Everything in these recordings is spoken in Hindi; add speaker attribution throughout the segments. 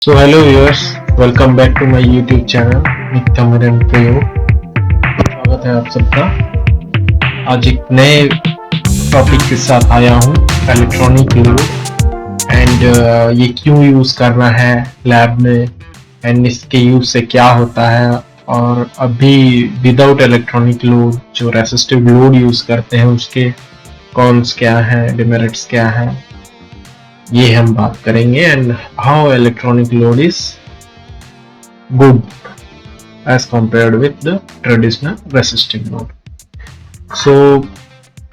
Speaker 1: So hello viewers, welcome back to my YouTube channel नित्यमरण प्रयोग। स्वागत है आप सबका। आज एक नए टॉपिक के साथ आया हूँ, इलेक्ट्रॉनिक लोड एंड ये क्यों यूज करना है लैब में एंड इसके यूज से क्या होता है, और अभी विदाउट इलेक्ट्रॉनिक लोड जो रेसिस्टिव लोड यूज करते हैं उसके कॉन्स क्या हैं, डिमेरिट्स क्या हैं, ये हम बात करेंगे। And how electronic load is good as compared with the traditional resistive load. So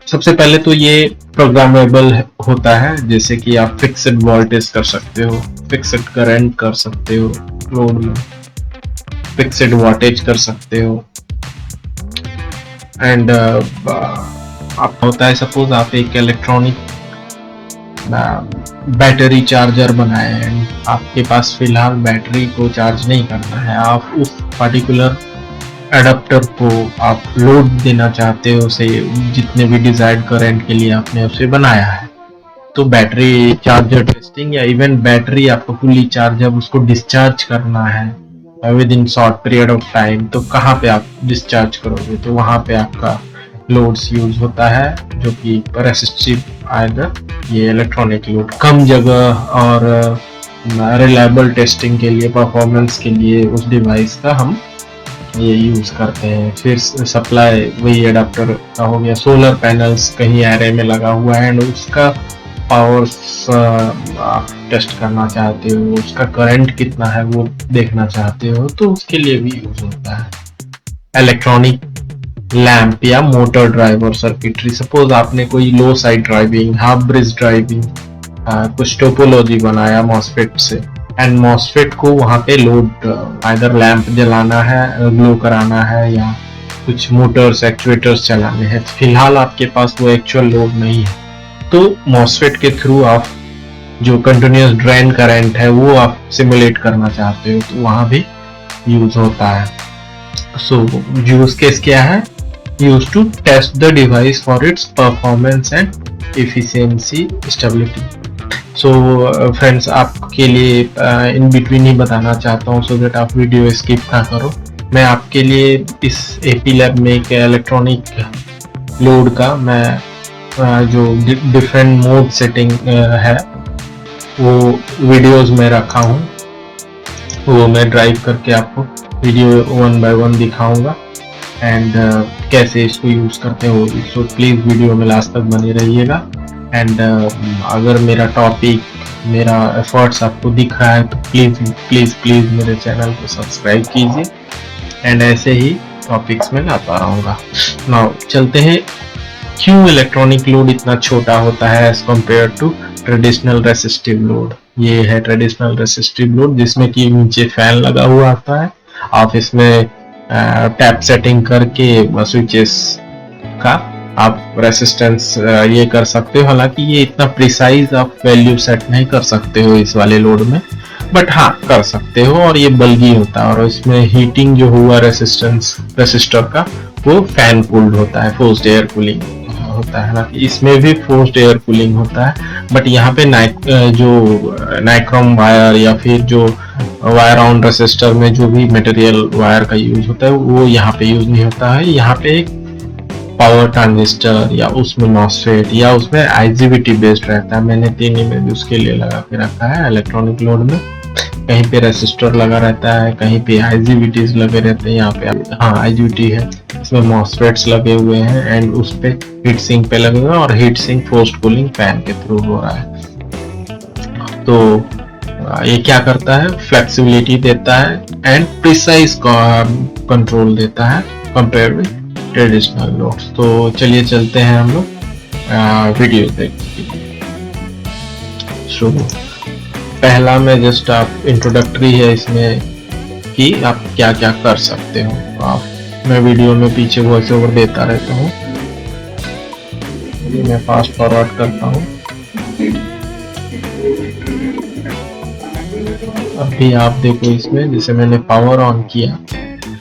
Speaker 1: सबसे पहले तो ये प्रोग्रामेबल होता है, जैसे कि आप फिक्स्ड वोल्टेज कर सकते हो, फिक्स्ड करंट कर सकते हो, लोड में फिक्स्ड वोल्टेज कर सकते हो। एंड आप होता है, सपोज आप एक इलेक्ट्रॉनिक बैटरी चार्जर बनाए हैं, आपके पास फिलहाल बैटरी को चार्ज नहीं करना है, आप उस पर्टिकुलर एडाप्टर को आप लोड देना चाहते हो, उसे जितने भी डिजायर्ड करंट के लिए आपने उसे बनाया है। तो बैटरी चार्जर टेस्टिंग या इवन बैटरी आपको फुली चार्ज जब उसको डिस्चार्ज करना है with in short period of time, तो कहाँ पे आप डिस्चार्ज करोगे? तो वहां पे आपका लोड्स यूज होता है जो कि रेसिस्टिव आएगा। ये इलेक्ट्रॉनिक लोड कम जगह और रिलायबल टेस्टिंग के लिए, परफॉर्मेंस के लिए उस डिवाइस का हम ये यूज करते हैं। फिर सप्लाई वही एडाप्टर का हो गया। सोलर पैनल्स कहीं एरे में लगा हुआ है एंड उसका पावर आप टेस्ट करना चाहते हो, उसका करंट कितना है वो देखना चाहते हो, तो उसके लिए भी यूज होता है। इलेक्ट्रॉनिक लैंप या मोटर ड्राइवर सर्किटरी, सपोज आपने कोई low side driving, half bridge driving, कुछ टोपोलॉजी बनाया मॉसफेट से, एंड मॉसफेट को वहां पे लोड आइदर लैंप जलाना है, ग्लो कराना है, या कुछ मोटर्स एक्चुएटर्स चलाने हैं। फिलहाल आपके पास वो एक्चुअल लोड नहीं है, तो मॉसफेट के थ्रू आप जो कंटिन्यूअस ड्रेन करंट है वो आप सिमुलेट करना चाहते हो, तो वहां भी यूज होता है। सो यूज केस क्या है? Used to test the device for its performance and efficiency stability. So friends, आपके लिए in between ही बताना चाहता हूँ, so that आप वीडियो स्किप ना करो। मैं आपके लिए इस AP लैब में एक इलेक्ट्रॉनिक लोड का मैं जो डिफरेंट मोड सेटिंग है वो वीडियोस में रखा हूँ, वो मैं ड्राइव करके आपको वीडियो 1 by 1 दिखाऊंगा एंड कैसे इसको यूज करते हो। सो प्लीज वीडियो में लास्ट तक बने रहिएगा। एंड अगर मेरा टॉपिक, मेरा एफर्ट्स आपको दिख रहा है तो प्लीज प्लीज प्लीज मेरे चैनल को सब्सक्राइब कीजिए एंड ऐसे ही टॉपिक्स में लाता रहूँगा। नाउ चलते हैं, क्यों इलेक्ट्रॉनिक लोड इतना छोटा होता है as compare to traditional resistive load. ये है ट्रेडिशनल रेसिस्टिव लोड, जिसमें कि नीचे फैन लगा हुआ आता है। आप इसमें टैप सेटिंग करके स्विचेस का आप रेसिस्टेंस ये कर सकते हो। हालांकि ये इतना प्रिसाइज आप वैल्यू सेट नहीं कर सकते हो इस वाले लोड में, बट हाँ कर सकते हो। और ये बल्गी होता है और इसमें हीटिंग जो हुआ रेसिस्टर का वो फैन कूल्ड होता है, फोर्स्ड एयर कूलिंग होता है। हालांकि इसमें भी फोर्स्ड एयर कूलिंग होता है, बट यहाँ पे जो नाइक्रोम वायर या फिर जो वायर ऑन रेसिस्टर में जो भी मटेरियल वायर का यूज होता है वो यहाँ पे यूज नहीं होता है। यहाँ पे एक पावर ट्रांजिस्टर या उसमें मॉसफेट या उसमें IGBT बेस्ड रहता है। मैंने 3 इमेज उसके लिए लगा के रखा है इलेक्ट्रॉनिक लोड में। कहीं पे रेसिस्टर लगा रहता है, कहीं पे IGBTs लगे रहते हैं। यहाँ पे हाँ IGBT है, इसमें मॉसफेट्स लगे हुए हैं एंड उस पे हीट सिंक पे लगे हुए हैं और heat sink forced cooling fan के थ्रू हो रहा है। तो ये क्या करता है? फ्लेक्सिबिलिटी देता है एंड प्रिसाइज कंट्रोल देता है कंपेयर विद ट्रेडिशनल लोड्स। तो चलिए चलते हैं हम लोग वीडियो देखते हैं। सो पहला में जस्ट आप इंट्रोडक्टरी है इसमें कि आप क्या क्या कर सकते हो। मैं वीडियो में पीछे वॉइस ओवर देता रहता हूँ, मैं फास्ट फॉरवर्ड करता हूँ। अभी आप देखो इसमें, जैसे मैंने पावर ऑन किया,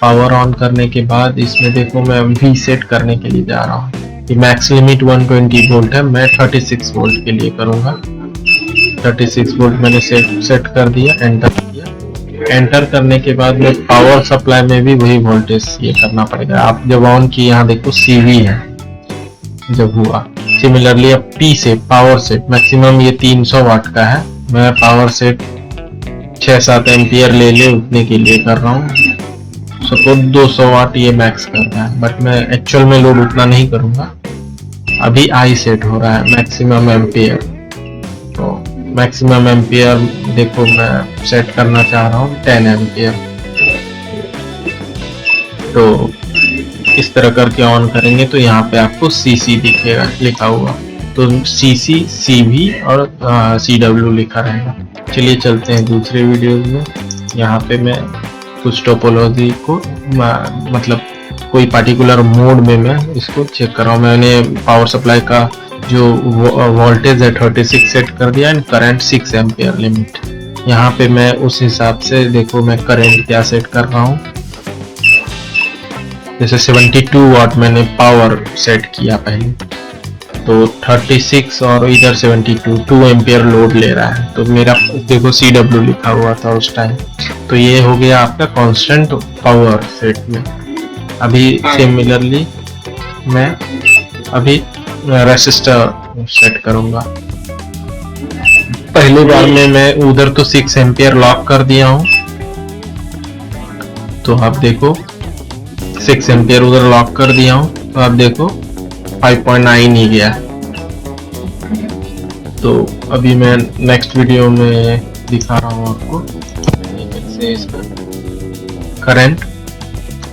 Speaker 1: पावर ऑन करने के बाद इसमें देखो मैं वी सेट करने के लिए जा रहा हूँ। ये मैक्स लिमिट 120 वोल्ट है, मैं 36 वोल्ट के लिए करूँगा। 36 वोल्ट मैंने सेट कर दिया, एंटर किया एंटर करने के बाद में पावर सप्लाई में भी वही वोल्टेज ये करना पड़ेगा। आप जब ऑन किए, यहाँ देखो CV है जब हुआ। सिमिलरली अब P से पावर सेट मैक्सिमम ये 300 वाट का है, मैं पावर सेट 6-7 एम्पियर ले ले उतने के लिए कर रहा हूँ। सपोज 200 वाट ये मैक्स कर रहा है, बट मैं एक्चुअल में लोड उतना नहीं करूँगा। अभी I सेट हो रहा है मैक्सिमम एम्पियर, तो मैक्सिमम एम्पियर देखो मैं सेट करना चाह रहा हूँ 10 एम्पियर। तो इस तरह करके ऑन करेंगे तो यहाँ पे आपको CC दिखेगा लिखा हुआ, तो CC, CV और CW लिखा रहेगा। चलिए चलते हैं दूसरे वीडियो में। यहाँ पे मैं कुछ टोपोलॉजी को मतलब कोई पार्टिकुलर मोड में मैं इसको चेक कर रहा हूँ। मैंने पावर सप्लाई का जो वोल्टेज है 36 सेट कर दिया एंड करंट 6 एम्पियर लिमिट। यहाँ पे मैं उस हिसाब से देखो मैं करंट क्या सेट कर रहा हूँ। जैसे 72 वाट मैंने पावर सेट किया पहले, तो 36 और इधर 72 2 एम्पियर लोड ले रहा है, तो मेरा देखो CW लिखा हुआ था उस टाइम। तो ये हो गया आपका कांस्टेंट पावर सेट में। अभी सिमिलरली मैं अभी रेसिस्टर सेट करूंगा। पहली बार में मैं उधर तो 6 एम्पियर लॉक कर दिया हूं, तो आप देखो 6 एम्पियर उधर लॉक कर दिया हूं, तो आप देखो 5.9 ही गया। तो अभी मैं नेक्स्ट वीडियो में दिखा रहा हूं आपको से इसका करंट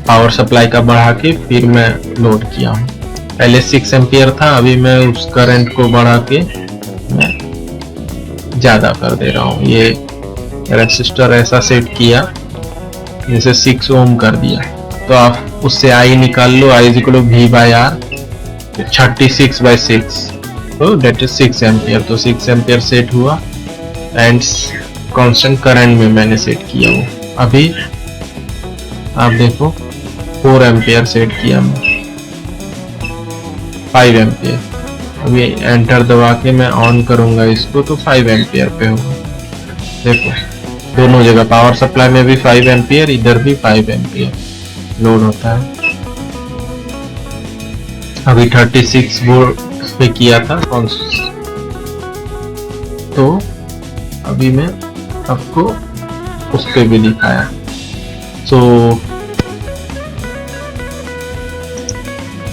Speaker 1: पावर सप्लाई का बढ़ा के फिर मैं लोड किया हूं। पहले 6 एम्पियर था, अभी मैं उस करंट को बढ़ा के मैं ज्यादा कर दे रहा हूं। ये रेसिस्टर ऐसा सेट किया जैसे 6 ओम कर दिया, तो आप उससे I निकाल लो, I = V/R 36/6, तो डेट इज 6 एम्पियर। तो 6 एम्पियर सेट हुआ एंड कांस्टेंट करंट में मैंने सेट किया वो। अभी आप देखो 4 एम्पियर सेट किया मैं, 5 एम्पियर। अभी एंटर दबा के मैं ऑन करूंगा इसको तो 5 एम्पियर पे होगा। देखो दोनों जगह पावर सप्लाई में भी 5 एम्पियर, इधर भी 5 एम्पियर लोड होता है। अभी 36 वोल्ट पे किया था, तो अभी मैं आपको उस पे भी दिखाया। तो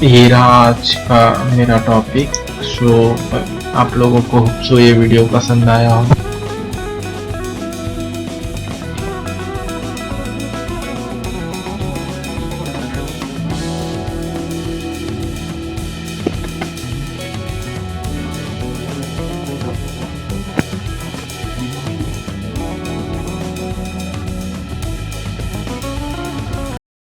Speaker 1: ये रहा आज का मेरा टॉपिक। सो आप लोगों को ये वीडियो पसंद आया हो